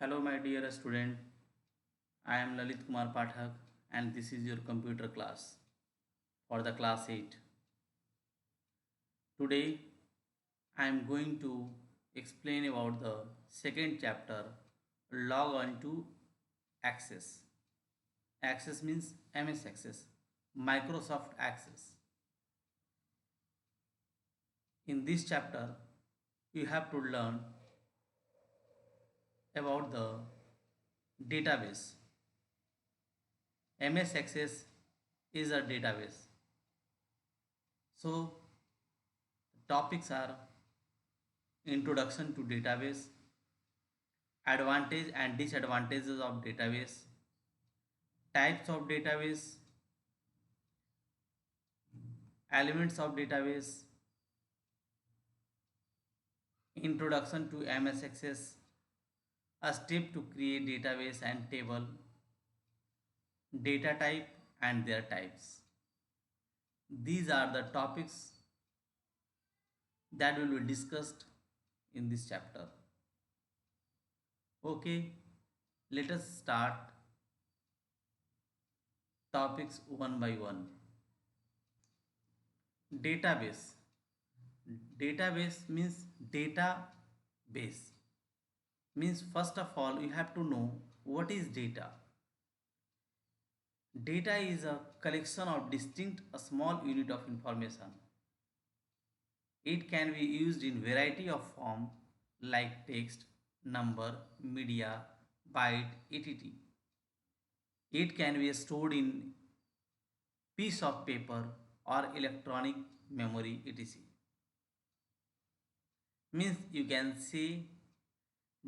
Hello, my dear student. I am Lalit Kumar Pathak, and this is your computer class for the class 8. Today, I am going to explain about the second chapter log on to Access. Access means MS Access, Microsoft Access. In this chapter, you have to learn about the database. MS Access is a database. So, the topics are introduction to database, advantage and disadvantages of database, types of database, elements of database, introduction to MS Access, a step to create database and table, data type and their types. These are the topics that will be discussed in this chapter. Okay, let us start topics one by one. Database. Database means database. Means first of all you have to know what is data. Data is a collection of distinct a small unit of information. It can be used in variety of form like text, number, media, byte, etc. It can be stored in piece of paper or electronic memory, etc. Means you can say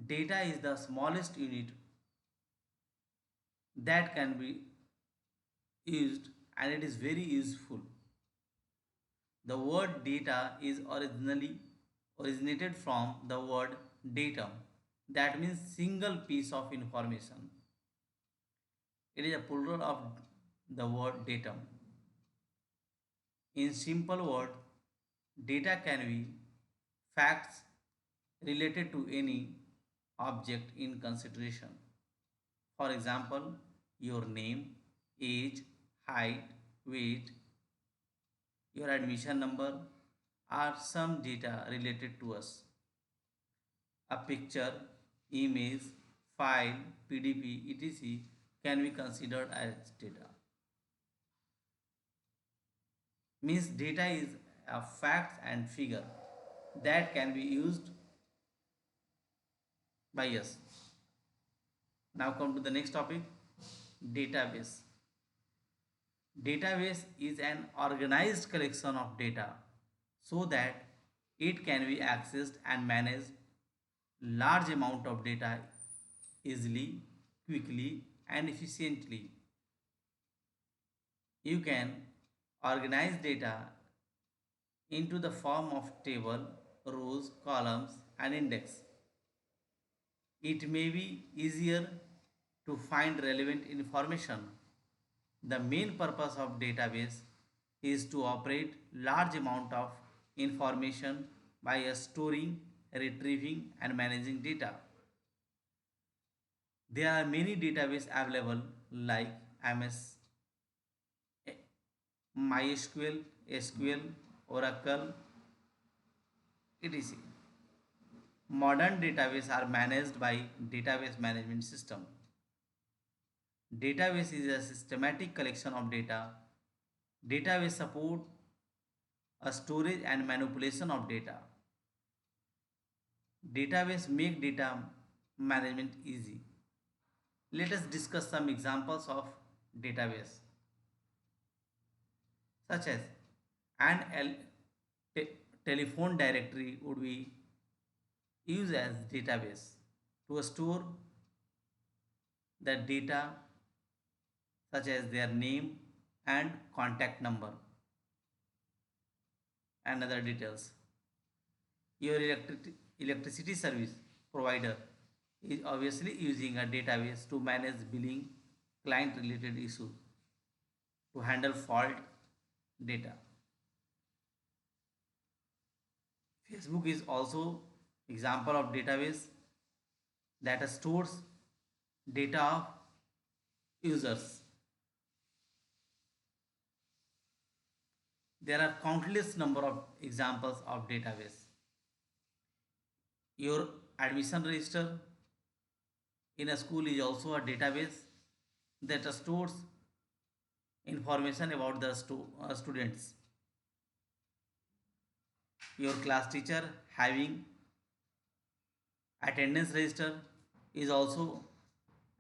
data is the smallest unit that can be used and it is very useful. The word data is originally originated from the word datum, that means single piece of information. It is a plural of the word datum. In simple word, data can be facts related to any object in consideration. For example, your name, age, height, weight, your admission number are some data related to us. A picture, image, file, PDP, etc. can be considered as data. Means data is a fact and figure that can be used by us. Now come to the next topic, database. Database is an organized collection of data so that it can be accessed and managed large amount of data easily, quickly and efficiently. You can organize data into the form of table, rows, columns and index. It may be easier to find relevant information. The main purpose of database is to operate large amount of information by storing, retrieving and managing data. There are many databases available like MS, MySQL, SQL, Oracle, etc. Modern databases are managed by database management system. Database is a systematic collection of data. Database support a storage and manipulation of data. Database make data management easy. Let us discuss some examples of database such as an telephone directory would be used as database to store the data such as their name and contact number and other details. Your electricity service provider is obviously using a database to manage billing, client related issues, to handle fault data. Facebook is also example of database. that stores data of users. There are countless number of examples of database. Your admission register in a school is also a database that stores information about the students. Your class teacher having attendance register is also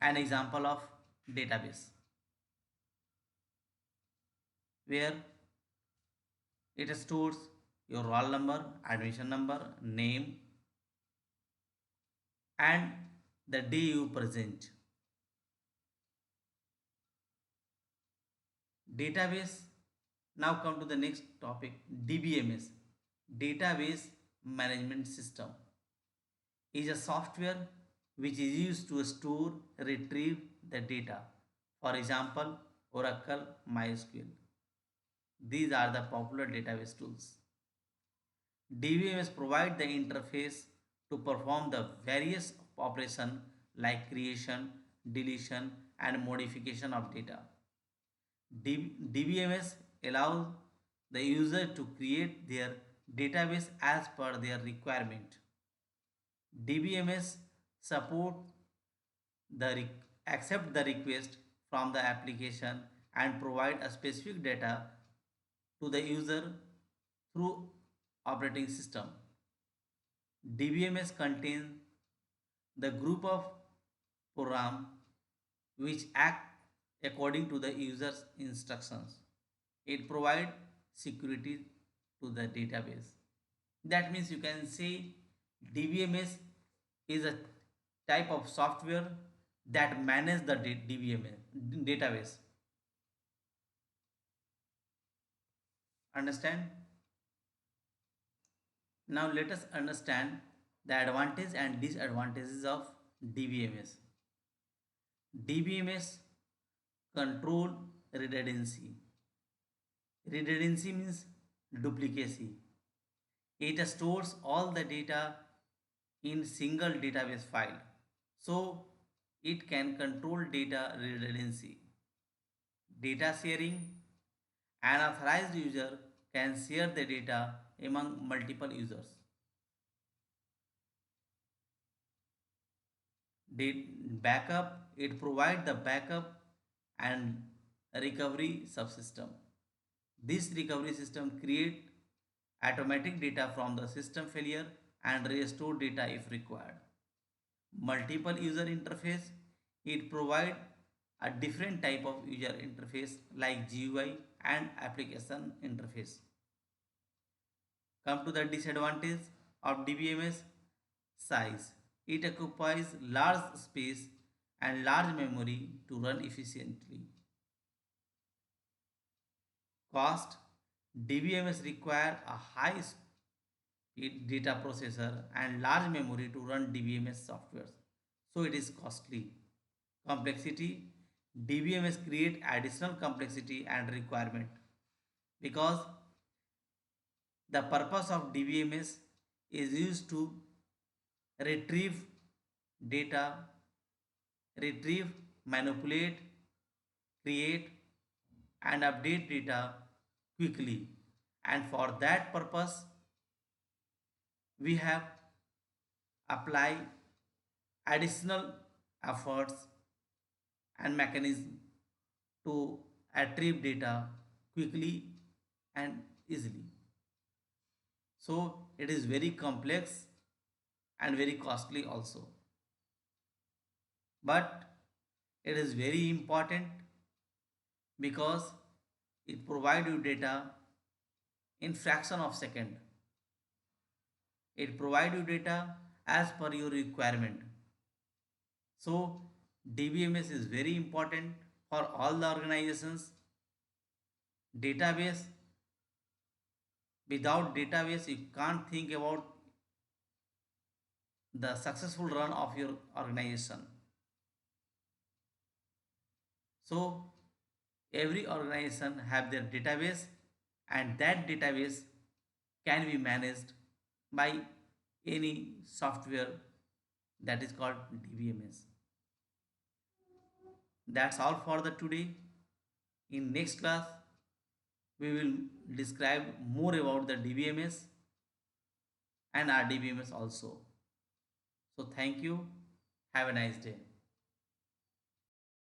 an example of database where it stores your roll number, admission number, name, and the day you present. Database. Now come to the next topic, DBMS, database management system, is a software which is used to store, retrieve the data. For example, Oracle, MySQL. These are the popular database tools. DBMS provide the interface to perform the various operations like creation, deletion, and modification of data. DBMS allows the user to create their database as per their requirement. DBMS support the accept the request from the application and provide a specific data to the user through operating system. DBMS contains the group of program which act according to the user's instructions. It provides security to the database. That means you can say DBMS is a type of software that manage the DBMS database. Understand? Now let us understand the advantage and disadvantages of DBMS. DBMS control redundancy. Redundancy means duplicacy. It stores all the data in single database file. So it can control data redundancy. Data sharing, an authorized user can share the data among multiple users. Backup, it provides the backup and recovery subsystem. This recovery system create automatic data from the system failure and restore data if required. Multiple user interface, it provide a different type of user interface like GUI and application interface. Come to the disadvantage of DBMS, size. It occupies large space and large memory to run efficiently. Cost, DBMS require a high speed data processor and large memory to run DBMS software. So it is costly. Complexity, DBMS create additional complexity and requirement because the purpose of DBMS is used to retrieve data, retrieve, manipulate, create, and update data quickly. And for that purpose, we have apply additional efforts and mechanism to retrieve data quickly and easily. So it is very complex and very costly also. But it is very important because it provides you data in fraction of second. It provides you data as per your requirement. So DBMS is very important for all the organizations. Database, without database you can't think about the successful run of your organization. So every organization have their database and that database can be managed by any software that is called DBMS. That's all for the today. In next class, we will describe more about the DBMS and RDBMS also. So thank you. Have a nice day.